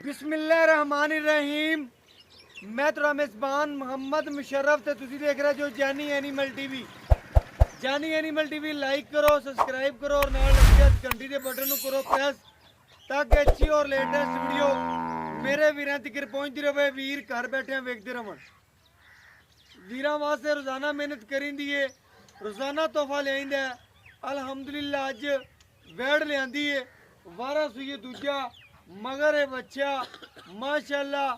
बिस्मिल्लाहिर्रहमानिर्रहीम। मैं थोड़ा मेज़बान मोहम्मद मुशर्रफ ते तुसी देख रहे जो जानी एनिमल टीवी। जानी एनिमल टीवी लाइक करो, सब्सक्राइब करो और नाल लगी घंटी के बटन को करो प्रेस ताकि अच्छी और लेटेस्ट वीडियो मेरे वीरां तक पहुंचती रहे। वीर घर बैठे वेखते रहन। वीरां वास्ते रोज़ाना मेहनत करींदी है, रोज़ाना तोहफा लियांदा है। अल्हम्दुलिल्लाह अज वैड़ लियांदी है, वारा सुई दूजा मगर है बच्चा माशाल्लाह।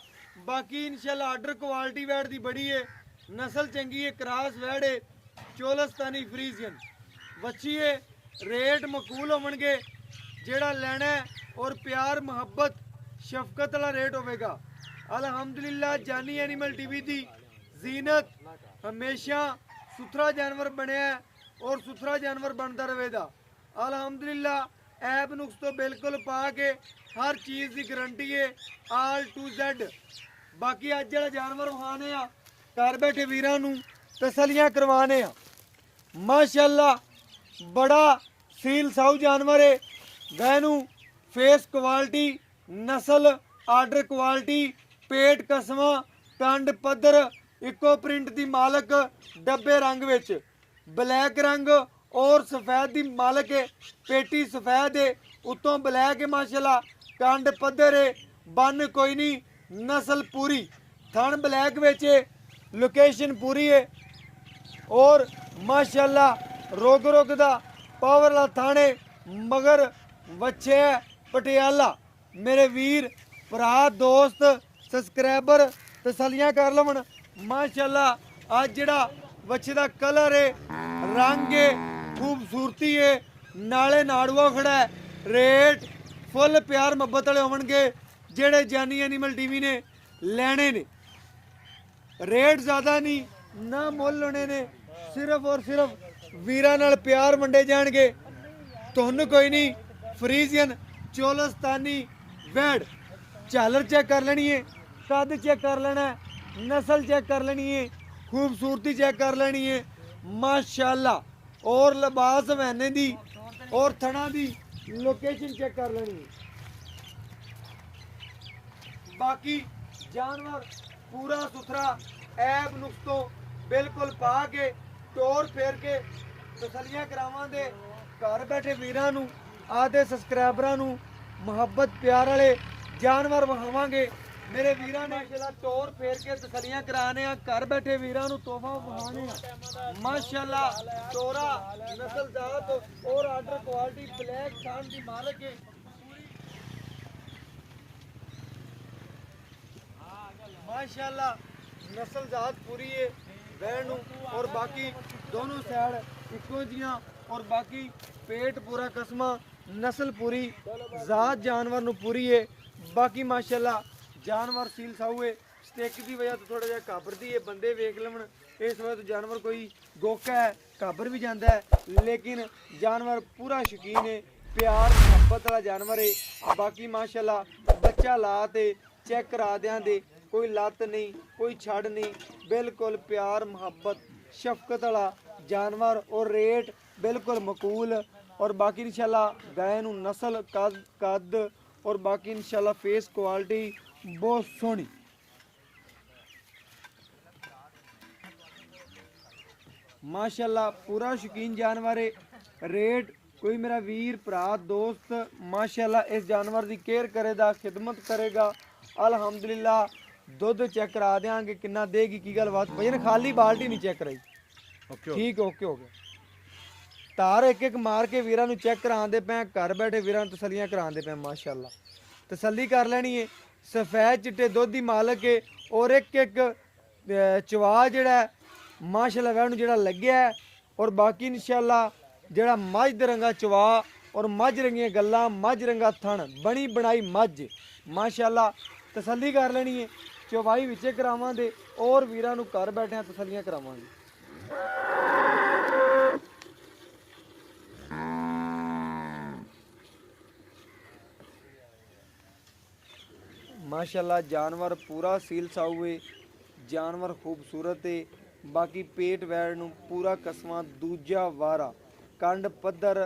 बाकी इंशाल्लाह आर्डर क्वालिटी वैड़ दी बड़ी है, नस्ल चंगी है, क्रॉस वैड़ है, चोलस्तानी फ्रीजियन बच्ची है। रेट मकूल होवणगे, जेड़ा लेना है और प्यार मुहब्बत शफकत वाला रेट होवेगा। अल्हम्दुलिल्लाह जानी एनिमल टीवी दी जीनत हमेशा सुथरा जानवर बनया और सुथरा जानवर बनता रहेगा। अल्हम्दुलिल्लाह ऐप नुक्स तो बिल्कुल पा के हर चीज़ की गारंटी है ऑल टू जेड। बाकी अज जो जानवर विखाने आ घर बैठे वीरां नूं तसलियां करवाने आ। माशाल्लाह बड़ा सील साऊ जानवर है। वैनू फेस क्वालिटी, नस्ल, आर्डर क्वालिटी, पेट कसमा, कंड पद्धर, इको प्रिंट दी मालक, डब्बे रंग विच ब्लैक रंग और सफेद दी मालक है। पेटी सफेद है, उत्तों ब्लैक है। माशाल्लाह कंड पद्धर है, बन कोई नहीं, नस्ल पूरी, थन ब्लैक विच है, लोकेशन पूरी है और माशाल्लाह रोग रोग दा पावर वाला थाने मगर बच्चे है पटियाला। मेरे वीर भरा दोस्त सब्सक्राइबर तसलियां कर लवन। माशाल्लाह आज जेड़ा बच्चे दा कलर है, रंग है, खूबसूरती है, नाले नाड़ुआ खड़ा है। रेट फुल प्यार मुहब्बत वाले होवणगे जेड़े जानी एनिमल टीवी ने लेने ने। रेट ज़्यादा नहीं ना मुल होने ने, सिर्फ और सिर्फ वीरां नाल प्यार वंडे जाणगे। तुहानू कोई नहीं, फ्रीजियन चोलस्तानी वैड़ झालर चेक कर लेनी है, कद चेक कर लेना है, नस्ल चेक कर लेनी है, खूबसूरती चेक कर लेनी है। माशाल्लाह और लिबास महने दी और थना दी लोकेशन चेक कर लेनी है। बाकी जानवर पूरा सुथरा ऐब नुक्स तो बिल्कुल पा के टोर फेर के तसलियां करावांगे। घर बैठे वीरां नूं आदे सब्सक्राइबरां नूं मुहब्बत प्यार वाले जानवर विखावांगे। मेरे वीरां ने माशाल्लाह टोर फेर के तसलियां कराने आ, घर बैठे वीरां नूं तोहफा विखाने आ। माशाल्लाह टोरा नस्ल जात और आर्डर क्वालिटी ब्लैक थान दी मालक है। माशाल्लाह नस्ल जात पूरी है वैन और बाकी दोनों साइड इको जियां और बाकी पेट पूरा कसमा, नस्ल पूरी, जात जानवर नूं पूरी है। बाकी माशाल्लाह जानवर सील साऊ है। स्टिक की वजह तो थोड़ा जिहा घाबरदी है, बंदे वेख लवन इस वजह तो जानवर कोई गोका है घाबर भी जाता है, लेकिन जानवर पूरा शौकीन है, प्यार मुहब्बत वाला जानवर है। बाकी माशाल्लाह बच्चा ला ते चेक करा दें दे, कोई लत नहीं, कोई छड़ नहीं, बिल्कुल प्यार मुहब्बत शफकत वाला जानवर और रेट बिल्कुल मकूल। और बाकी इंशाल्लाह गाय नूं नस्ल कद और बाकी इंशाल्लाह फेस क्वालिटी बहुत सोहनी। माशाल्लाह पूरा शौकीन जानवर है। रेट कोई मेरा वीर भरा दोस्त माशाल्लाह इस जानवर की केयर करेगा, खिदमत करेगा। अल्हम्दुलिल्लाह दुध चेक करा देंगे कितना देगी की गल बात भजन, खाली बाल्टी नहीं चेक कराई। ठीक ओके हो गया। तार एक एक मार के वीरां नूं चेक करांदे पे, घर बैठे वीरां नूं तसलियां करांदे पे। माशाल्लाह तसल्ली कर लेनी है। सफेद चिट्टे दुध की मालक है और एक एक चवा जिहड़ा माशाल्लाह वैनू जिहड़ा लग्या है। और बाकी इंशाल्लाह जिहड़ा मझ दे रंगा चवा और मझ रंगियां गल्लां, मझ रंगा थण, बनी बनाई मझ माशाल्लाह तसल्ली कर लेनी है। चौवाई विचे करावांगे और वीरां नूं घर बैठे तसलियां करावांगे। माशाल्लाह जानवर पूरा सील साऊ है, जानवर खूबसूरत है। बाकी पेट वैड़ नूं पूरा कसमा, दूजा वारा, कंड पद्धर,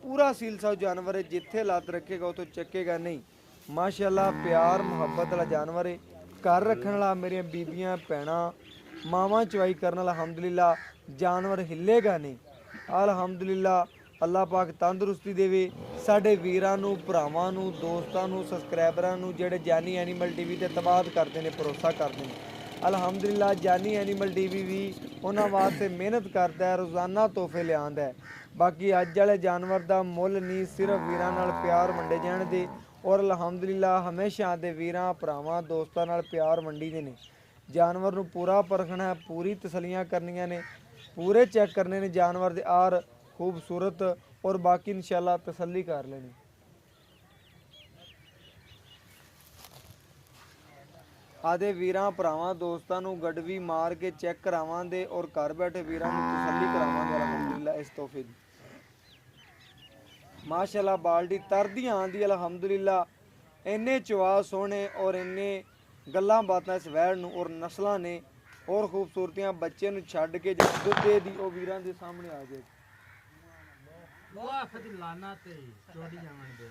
पूरा सील साऊ जानवर है। जिथे लत रखेगा उतो चकेगा नहीं। माशाअल्लाह प्यार मुहब्बत वाला जानवर है। घर रखने वाला मेरी बीबियां भैणां मावां चवाई करने वाला अलहमदुलिल्लाह जानवर हिलेगा नहीं। अलहमदुलिल्लाह अल्लाह पाक तंदुरुस्ती देवे साडे वीरां नूं भरावां नूं दोस्तां नूं सबसक्राइबरां नूं जेहड़े जानी एनीमल टीवी ते तबाद करते हैं भरोसा करते हैं। अलहमदुलिल्लाह जानी एनीमल टीवी भी उन्हां वास्ते मेहनत करता है रोज़ाना तोहफे लिआंदा है। बाकी अज वाले जानवर का मुल नहीं सिर्फ वीरां नाल प्यार वंडे जाण दे और अलहमदुलिल्लाह हमेशा दे वीरां भरावां दोस्तां नाल प्यार वंडी दे ने। जानवर नूं पूरा परखना है पूरी तसलियां करनियां ने पूरे चेक करने ने जानवर दे आर खूबसूरत और बाकी इंशाल्लाह तसल्ली कर लेनी। आदे वीरां भरावां दोस्तां नूं गडवी मार के चेक करावांगे और घर बैठे वीरां नूं तसल्ली करावांगे अलहमदुलिल्लाह इस तोहफे दी। माशाअल्लाह बाल्टी तरदी आंदी अलहमदुलिल्लाह इन्ने चवा सोहने और इन्ने गल्लां बातां इस वैड़ नूं और नस्लां ने और खूबसूरतियां बच्चे नूं छड्ड के जो दुध दे दी ओ वीरां दे सामने आ जाए। वाह फदी लाना ते चोरी जावन दे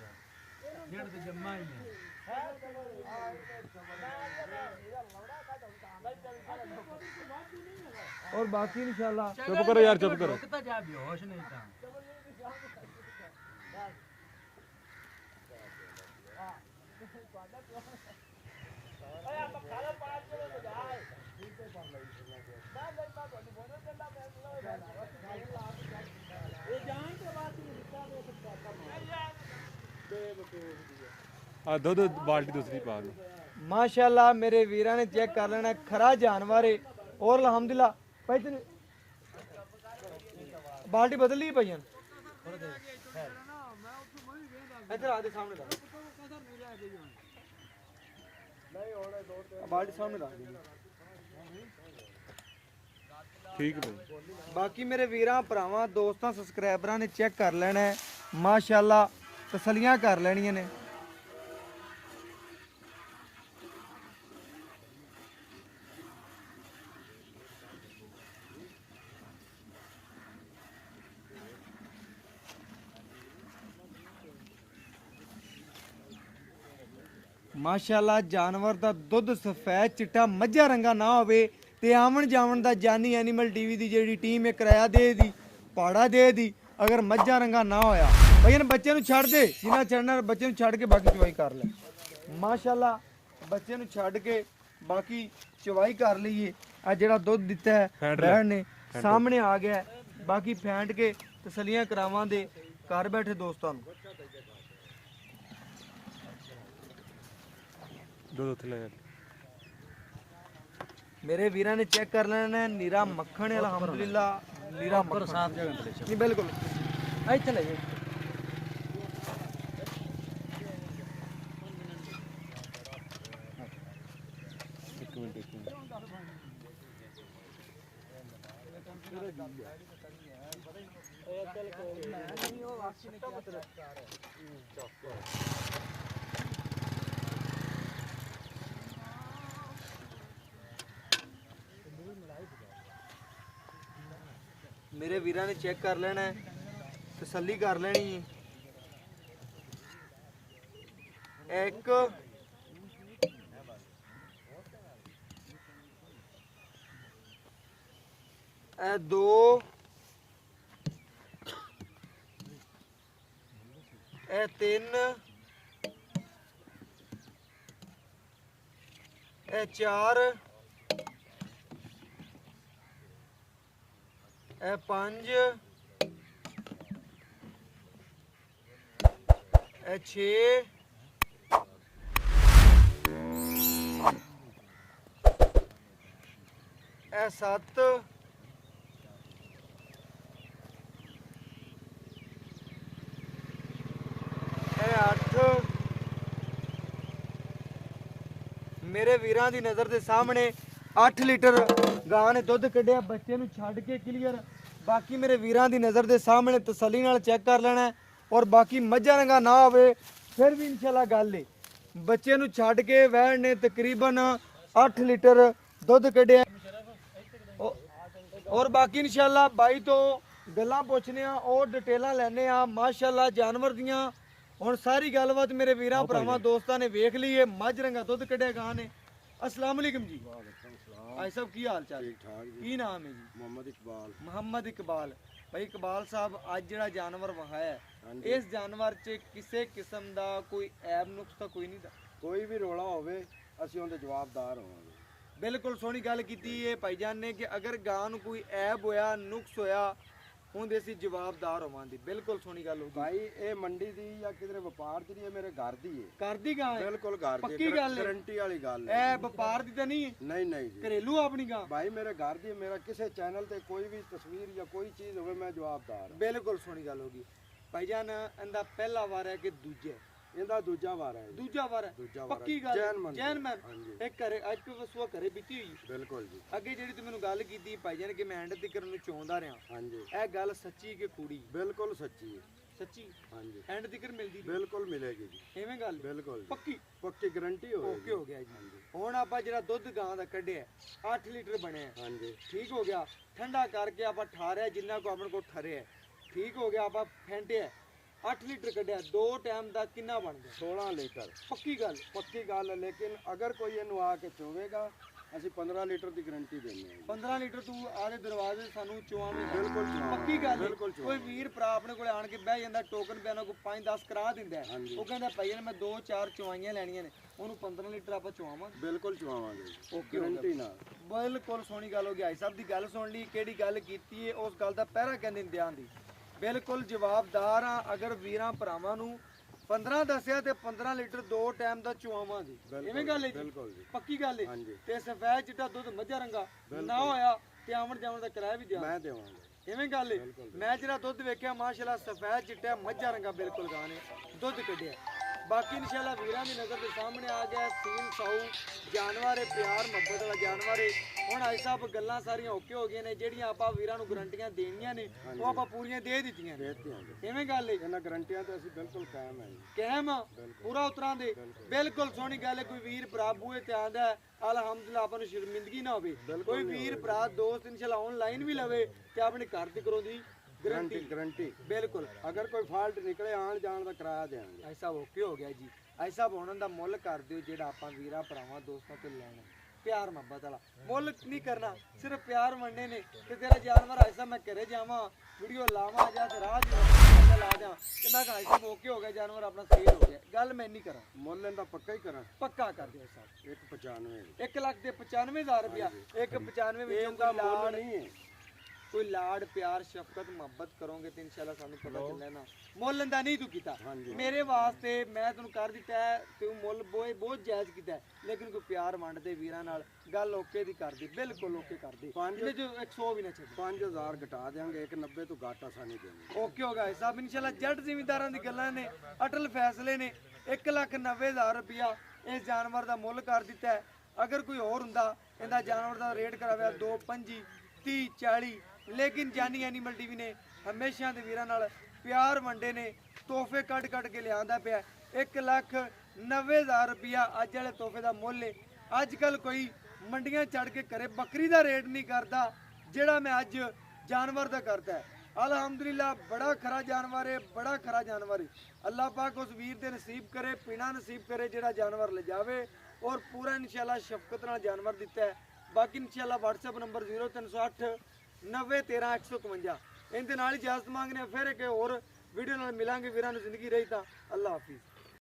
जेड़ ते जम्मा ही है और बाकी इंशाल्लाह चुप करो यार चुप करो रुकता जा बेहोश नहीं था दूध बाल्टी दूसरी पा दो। माशाअल्लाह मेरे वीरां ने चेक कर लेना खरा जानवर है और अलहमदुलिल्लाह भाई तेरे बाल्टी बदल ली भाईयन इधर आ दे सामने दा बाल्टी सामने दा ठीक है भाई। बाकी मेरे वीरां भरावां दोस्तां सबसक्राइबरां ने चेक कर लेना है माशाअल्लाह तसलियां कर लेनियां ने। माशाअल्लाह जानवर का दुध सफेद चिट्टा मझा रंगा ना होवे ते आवन जावन दा जानी एनीमल टीवी की जी टीम है किराया दे दी पहाड़ा दे दी अगर मझा रंगा ना होया भाई बच्चे छड़ दे जिन्ना चढ़ना बच्चे छड़ के बाकी चवाई कर ले। माशाअल्लाह बच्चे छड़ के बाकी चवाई कर लीए आ जेड़ा दुध दिता है बैठ ने सामने आ गया बाकी फेंट के तसलियां करावां दे घर बैठे दोस्तों दूध उथे ले मेरे वीरा ने चेक कर लेना है नीरा मक्खन है अल्हम्दुलिल्लाह नीरा मक्खन साफ जगह नहीं बिल्कुल ਇੱਥੇ ਲੈ ਜਾ एक मिनट मेरे वीरा ने चेक कर लेना है तसल्ली कर लेनी है। एक ए दो ए तीन ए चार ए पांच ए छे ए सत्त ए अठ मेरे वीरां दी नज़र दे सामने 8 लीटर गां ने दुध कढ़िया बच्चे नूं छड्ड के क्लीयर बाकी मेरे वीरां दी नज़र दे सामने तसल्ली नाल चेक कर लेना है और बाकी मझा रंगा ना होवे फिर भी इंशाल्लाह गल है बच्चे नूं छड्ड के वैड़ ने तकरीबन 8 लीटर दुध कढ़िया और बाकी इंशाल्लाह बाई तो गल्लां पुछने और डिटेलां लैने माशाअल्लाह जानवर दियां ਹੁਣ ਸਾਰੀ ਗੱਲਬਾਤ ਮੇਰੇ ਵੀਰਾਂ ਭਰਾਵਾਂ ਦੋਸਤਾਂ ਨੇ ਵੇਖ ਲਈ ਹੈ। ਮੱਝ ਰੰਗਾ ਦੁੱਧ ਕੱਢਿਆ ਗਾਂ ਨੇ। अस्सलाम वालेकुम जी। भाई साहब की हाल चाल? ठीक ठाक जी। की नाम है जी? मोहम्मद इकबाल। मोहम्मद इकबाल। भाई इकबाल साहब आज ਜਿਹੜਾ ਜਾਨਵਰ ਵਹਾਇਆ हाँ ਹੈ जी। ਇਸ ਜਾਨਵਰ 'ਚ ਕਿਸੇ ਕਿਸਮ ਦਾ ਕੋਈ ਐਬ ਨੁਕਸ ਤਾਂ ਕੋਈ ਨਹੀਂ ਦਾ? ਕੋਈ ਵੀ ਰੋਲਾ ਹੋਵੇ ਅਸੀਂ ਉਹਦੇ ਜਵਾਬਦਾਰ ਹੋਵਾਂਗੇ। ਬਿਲਕੁਲ ਸੋਹਣੀ ਗੱਲ ਕੀਤੀ ਹੈ ਭਾਈਜਾਨ ਨੇ ਕਿ ਅਗਰ ਗਾਂ ਨੂੰ ਕੋਈ ਐਬ ਹੋਇਆ ਨੁਕਸ ਹੋਇਆ ਹੁੰਦੇ ਅਸੀਂ ਜਵਾਬਦਾਰ ਹੋਵਾਂਗੇ। ਬਿਲਕੁਲ ਸੋਹਣੀ ਗੱਲ ਹੋ ਗਈ ਭਾਈ ਇਹ ਮੰਡੀ ਦੀ ਜਾਂ ਕਿਧਰੇ ਵਪਾਰ ਦੀ ਨਹੀਂ, ਇਹ ਮੇਰੇ ਘਰ ਦੀ ਹੈ। ਕਰਦੀ ਗਾਂ ਹੈ? ਬਿਲਕੁਲ ਘਰ ਦੀ ਪੱਕੀ ਗੱਲ ਹੈ? ਗਾਰੰਟੀ ਵਾਲੀ ਗੱਲ ਐ ਹੈ। ਵਪਾਰ ਦੀ ਤਾਂ ਨਹੀਂ ਹੈ? ਨਹੀਂ ਨਹੀਂ ਜੀ ਘਰੇਲੂ ਆਪਣੀ ਗਾਂ? ਭਾਈ ਮੇਰੇ ਘਰ ਦੀ ਹੈ। ਮੇਰਾ ਕਿਸੇ ਚੈਨਲ ਤੇ ਕੋਈ ਵੀ ਤਸਵੀਰ ਜਾਂ ਕੋਈ ਚੀਜ਼ ਹੋਵੇ ਮੈਂ ਜਵਾਬਦਾਰ ਹਾਂ। ਬਿਲਕੁਲ ਸੋਹਣੀ ਗੱਲ ਹੋ ਗਈ ਭਾਈਜਾਨ। ਇਹਦਾ ਪਹਿਲਾ ਵਾਰ ਹੈ ਕਿ ਦੂਜਾ? ਇਹਦਾ ਦੂਜਾ ਵਾਰ ਹੈ ਜੀ। ਦੂਜਾ ਵਾਰ ਹੈ? ਦੂਜਾ ਵਾਰ ਪੱਕੀ ਹੈ। ਗੱਲ? ਜੈਨਮਨ। ਜੈਨਮਨ। ਹਾਂਜੀ ਇੱਕ ਘਰੇ ਅੱਜ ਤੋਂ ਵਸੂਆ ਘਰੇ ਬੀਤੀ ਹੋਈ। ਬਿਲਕੁਲ ਜੀ। ਅੱਗੇ ਜਿਹੜੀ ਤੂੰ ਮੈਨੂੰ ਗੱਲ ਕੀਤੀ ਭਾਈਜਾਨ ਕਿ ਮੈਂ ਐਂਡ ਤੱਕ ਨੂੰ ਚਾਹੁੰਦਾ ਰਿਹਾ, ਹਾਂਜੀ ਇਹ ਗੱਲ ਸੱਚੀ ਕਿ ਕੂੜੀ? ਬਿਲਕੁਲ ਸੱਚੀ ਹੈ। ਸੱਚੀ ਹਾਂਜੀ ਐਂਡ ਤੱਕ ਮਿਲਦੀ ਰਹੀ? ਬਿਲਕੁਲ ਮਿਲੇਗੀ ਜੀ। ਐਵੇਂ ਗੱਲ ਬਿਲਕੁਲ ਜੀ। ਪੱਕੀ? ਪੱਕੀ ਗਾਰੰਟੀ ਹੋਵੇ। ਓਕੇ ਹੋ ਗਿਆ ਜੀ। ਹੁਣ ਆਪਾਂ ਜਿਹੜਾ ਦੁੱਧ ਗਾਂ ਦਾ ਕੱਢਿਆ 8 ਲੀਟਰ ਬਣਿਆ, ਹਾਂਜੀ ਠੀਕ ਹੋ ਗਿਆ। ਠੰਡਾ ਕਰਕੇ ਆਪਾਂ ਠਾਰਿਆ ਜਿੰਨਾ ਕੋ ਆਪਣੇ ਕੋਲ ਠਰਿਆ, ਠੀਕ ਹੋ ਗਿਆ। ਆਪਾਂ ਫੈਂਟਿਆ 8 ਲੀਟਰ ਕੱਢਿਆ, 2 ਟਾਈਮ ਦਾ ਕਿੰਨਾ ਬਣ ਗਿਆ? 16 ਲੀਟਰ। ਪੱਕੀ ਗੱਲ? ਪੱਕੀ ਗੱਲ ਹੈ। ਲੇਕਿਨ ਅਗਰ ਕੋਈ ਇਹਨੂੰ ਆ ਕੇ ਚੋਵੇਗਾ ਅਸੀਂ 15 ਲੀਟਰ ਦੀ ਗਾਰੰਟੀ ਦਿੰਦੇ ਹਾਂ ਜੀ। 15 ਲੀਟਰ ਤੂੰ ਆਦੇ ਦਰਵਾਜ਼ੇ ਸਾਨੂੰ ਚੁਆਵੇਂ? ਬਿਲਕੁਲ ਚੁਆਵਾਂਗੇ। ਪੱਕੀ ਗੱਲ ਹੈ? ਬਿਲਕੁਲ ਕੋਈ ਚੁਆਵਾਂਗੇ। ਵੀਰ ਭਰਾ ਆਪਣੇ ਕੋਲੇ ਆਣ ਕੇ ਬਹਿ ਜਾਂਦਾ, ਟੋਕਨ ਪਿਆਣਾ ਕੋ 5-10 ਕਰਾ ਦਿੰਦਾ ਹੈ। ਹਾਂਜੀ। ਉਹ ਕਹਿੰਦਾ ਭਾਈ ਮੈਂ 2-4 ਚੁਆਈਆਂ ਲੈਣੀਆਂ ਨੇ, ਉਹਨੂੰ 15 ਲੀਟਰ ਆਪਾਂ ਚੁਆਵਾਂਗੇ? ਬਿਲਕੁਲ ਚੁਆਵਾਂਗੇ ਜੀ। ਓਕੇ ਹੋ ਗਿਆ। ਗਾਰੰਟੀ ਨਾਲ। ਬਿਲਕੁਲ ਸੋਹਣੀ ਗੱਲ ਹੋ ਗਈ। ਭਾਈ ਸਾਹਿਬ ਦੀ ਗੱਲ ਸੁਣ ਲਈ, ਕਿਹੜੀ ਗੱਲ ਕੀਤੀ ਹੈ ਉਸ ਗੱਲ ਦਾ ਪਹਿਰਾ ਕਹਿੰਦੇ ਇਮਤਿਹਾਨ ਦੀ। ਬਿਲਕੁਲ ਜਵਾਬਦਾਰ ਆ। ਅਗਰ ਵੀਰਾਂ ਭਰਾਵਾਂ ਨੂੰ 15 ਦੱਸਿਆ ਤੇ 15 ਲੀਟਰ 2 ਟਾਈਮ ਦਾ ਚੁਆਵਾਂਗੇ। ਐਵੇਂ ਗੱਲ ਹੈ ਜੀ? ਬਿਲਕੁਲ ਜੀ। ਪੱਕੀ ਗੱਲ ਹੈ? ਹਾਂਜੀ ਤੇ ਸਫੈਦ ਚਿੱਟਾ ਦੁੱਧ ਮੱਝਾ ਰੰਗਾ ਨਾ ਹੋਇਆ ਤੇ ਆਵਣ ਜਾਵਣ ਦਾ ਕਿਰਾਇਆ ਵੀ ਦਿਆਂ? ਮੈਂ ਦੇਵਾਂਗਾ। ਐਵੇਂ ਗੱਲ ਹੈ? ਮੈਂ ਜਿਹੜਾ ਦੁੱਧ ਵੇਖਿਆ ਮਾਸ਼ਾਅੱਲਾ ਸਫੈਦ ਚਿੱਟਾ ਮੱਝਾ ਰੰਗਾ ਬਿਲਕੁਲ ਗਾਂ ਨੇ ਦੁੱਧ ਕੱਢਿਆ। ਬਾਕੀ ਇਨਸ਼ਾਅੱਲਾ ਵੀਰਾਂ ਦੀ ਨਜ਼ਰ ਦੇ ਸਾਹਮਣੇ ਆ ਗਿਆ ਸੀਲ ਸਾਊ ਜਾਨਵਰ ਹੈ, ਪਿਆਰ ਮੁਹੱਬਤ ਵਾਲਾ ਜਾਨਵਰ ਹੈ। ਹੁਣ ਆਈ ਸਾਹਿਬ ਗੱਲਾਂ ਸਾਰੀਆਂ ਓਕੇ ਹੋ ਗਈਆਂ ਨੇ, ਜਿਹੜੀਆਂ ਆਪਾਂ ਵੀਰਾਂ ਨੂੰ ਗਰੰਟੀਆਂ ਦੇਣੀਆਂ ਨੇ ਉਹ ਆਪਾਂ ਪੂਰੀਆਂ ਦੇ ਦਿੱਤੀਆਂ ਨੇ। ਦੇ ਦਿਆਂਗੇ। ਐਵੇਂ ਗੱਲ ਹੈ? ਇਹਨਾਂ ਗਾਰੰਟੀਆਂ ਤੇ ਅਸੀਂ ਬਿਲਕੁਲ ਕਾਇਮ ਹਾਂ ਜੀ। ਕਹਿਮ ਪੂਰਾ ਉਤਰਾਂ ਦੇ। ਬਿਲਕੁਲ ਸੋਹਣੀ ਗੱਲ ਹੈ। ਕੋਈ ਵੀਰ ਭਰਾ ਬੂਹੇ ਤੇ ਆਂਦਾ ਹੈ, ਅਲਹਮਦੁਲਿਲਾ ਆਪਾਂ ਨੂੰ ਸ਼ਰਮਿੰਦਗੀ ਨਾ ਹੋਵੇ। ਕੋਈ ਵੀਰ ਭਰਾ ਦੋਸਤ ਇਨਸ਼ਾਅੱਲਾ ਆਨਲਾਈਨ ਵੀ ਲਵੇ ਤੇ ਆਪਣੇ ਘਰ ਤੇ ਕਰੋ ਦੀ ਗਰੰਟੀ। ਗਾਰੰਟੀ। ਬਿਲਕੁਲ। ਅਗਰ ਕੋਈ ਫਾਲਟ ਨਿਕਲੇ ਆਣ ਜਾਣ ਦਾ ਕਿਰਾਇਆ ਦੇਵਾਂਗੇ। ਐਸਾ ਓਕੇ ਹੋ ਗਿਆ ਜੀ। ਐਸਾ ਉਹਨਾਂ ਦਾ ਮੁੱਲ ਕਰ ਦਿਓ ਜਿਹੜਾ ਆਪਾਂ ਵੀਰਾਂ ਭਰਾਵਾਂ ਦੋਸਤਾਂ ਤੋਂ ਲੈਣਾ, ਪਿਆਰ ਮੁਹੱਬਤ ਵਾਲਾ ਮੁੱਲ ਨਹੀਂ ਕਰਨਾ, ਸਿਰਫ ਪਿਆਰ ਮੰਨਣੇ ਨੇ। ਤੇ ਤੇਰਾ ਜਾਨਵਰ ਐਸਾ ਮੈਂ ਘਰੇ ਜਾਵਾਂ ਵੀਡੀਓ ਲਾਵਾਂ ਜਾਂ ਤੇ ਰਾਹ ਚ ਲਾ ਜਾ ਤੇ ਮੈਂ ਕਹਾਂ ਐਸਾ ਓਕੇ ਹੋ ਗਿਆ ਜਾਨਵਰ ਆਪਣਾ ਸੇਲ ਹੋ ਗਿਆ, ਗੱਲ ਮੈਂ ਨਹੀਂ ਕਰਾਂ। ਮੁੱਲ ਇਹਦਾ ਪੱਕਾ ਹੀ ਕਰਾਂ। ਪੱਕਾ ਕਰ ਦਿਓ ਸਾਹਿਬ। 195। 1 ਲੱਖ ਦੇ 95,000 ਰੁਪਇਆ। 195 ਵਿੱਚ ਇਹਦਾ ਮੁੱਲ ਨਹੀਂ ਹੈ। ਕੋਈ ਲਾਡ ਪਿਆਰ ਸ਼ਫਕਤ ਮੁਹੱਬਤ ਕਰੋਗੇ ਤੇ ਇਨਸ਼ਾਅੱਲਾ ਸਾਨੂੰ ਪਤਾ ਚੱਲੇ ਨਾ ਮੁੱਲ ਦਾ ਨਹੀਂ ਤੂੰ ਕੀਤਾ। ਮੇਰੇ ਵਾਸਤੇ ਮੈਂ ਤੈਨੂੰ ਕਰ ਦਿੱਤਾ ਹੈ, ਤੂੰ ਮੁੱਲ ਬਹੁਤ ਜਾਇਜ਼ ਕੀਤਾ ਹੈ, ਲੇਕਿਨ ਕੋਈ ਪਿਆਰ ਵੰਡਦੇ ਵੀਰਾਂ ਨਾਲ ਗੱਲ ਓਕੇ ਦੀ ਕਰਦੀ, ਬਿਲਕੁਲ ਓਕੇ ਕਰਦੀ। ਇਹਦੇ ਜੋ 100 ਵੀ ਨਾ ਛੱਡ। 5000 ਘਟਾ ਦੇਾਂਗੇ। 190 ਤੋਂ ਘੱਟ ਅਸਾਂ ਨਹੀਂ ਦੇਵਾਂਗੇ। ਓਕੇ ਹੋ ਗਿਆ ਸਾਹਿਬ। ਇਨਸ਼ਾਅੱਲਾ ਜੱਟ ਜ਼ਿਮੀਂਦਾਰਾਂ ਦੀ ਗੱਲਾਂ ਨੇ, ਅਟਲ ਫੈਸਲੇ ਨੇ। 1,90,000 ਰੁਪਇਆ ਇਸ ਜਾਨਵਰ ਦਾ ਮੁੱਲ ਕਰ ਦਿੱਤਾ ਹੈ। ਅਗਰ ਕੋਈ ਹੋਰ ਹੁੰਦਾ ਇਹਦਾ ਜਾਨਵਰ ਦਾ ਰੇਟ ਕਰਾਇਆ 225 30 40, ਲੇਕਿਨ ਜਾਨੀ ਐਨੀਮਲ ਟੀਵੀ ਨੇ ਹਮੇਸ਼ਾ ਦੇ ਵੀਰਾਂ ਨਾਲ ਪਿਆਰ ਵੰਡੇ ਨੇ, ਤੋਹਫੇ ਕੱਢ ਕੇ ਲਿਆਂਦਾ ਪਿਆ। 1,90,000 ਰੁਪਇਆ ਅੱਜ ਵਾਲੇ ਤੋਹਫੇ ਦਾ ਮੁੱਲ ਹੈ। ਅੱਜ ਕੱਲ ਕੋਈ ਮੰਡੀਆਂ ਚੜ ਕੇ ਘਰੇ ਬੱਕਰੀ ਦਾ ਰੇਟ ਨਹੀਂ ਕਰਦਾ ਜਿਹੜਾ ਮੈਂ ਅੱਜ ਜਾਨਵਰ ਦਾ ਕਰਦਾ ਹੈ। ਅਲਹਮਦੁਲਿਲਾ ਬੜਾ ਖਰਾ ਜਾਨਵਰ ਹੈ, ਬੜਾ ਖਰਾ ਜਾਨਵਰ ਹੈ। ਅੱਲਾਹ ਪਾਕ ਉਸ ਵੀਰ ਦੇ ਨਸੀਬ ਕਰੇ, ਪੀਣਾ ਨਸੀਬ ਕਰੇ ਜਿਹੜਾ ਜਾਨਵਰ ਲੈ ਜਾਵੇ ਔਰ ਪੂਰਾ ਇਨਸ਼ਾਅੱਲਾ ਸ਼ਫਕਤ ਨਾਲ ਜਾਨਵਰ ਦਿੱਤਾ ਹੈ। ਬਾਕੀ ਇਨਸ਼ਾਅੱਲਾ WhatsApp ਨੰਬਰ 0308 90 13 151। ਇਹਦੇ ਨਾਲ ਇਜਾਜ਼ਤ ਮੰਗਨੇ, ਫਿਰ ਇੱਕ ਹੋਰ ਵੀਡੀਓ ਨਾਲ ਮਿਲਾਂਗੇ। ਵੀਰਾਂ ਨੂੰ ਜ਼ਿੰਦਗੀ ਰਹੀ ਤਾਂ ਅੱਲਾਹ ਹਾਫਿਜ਼।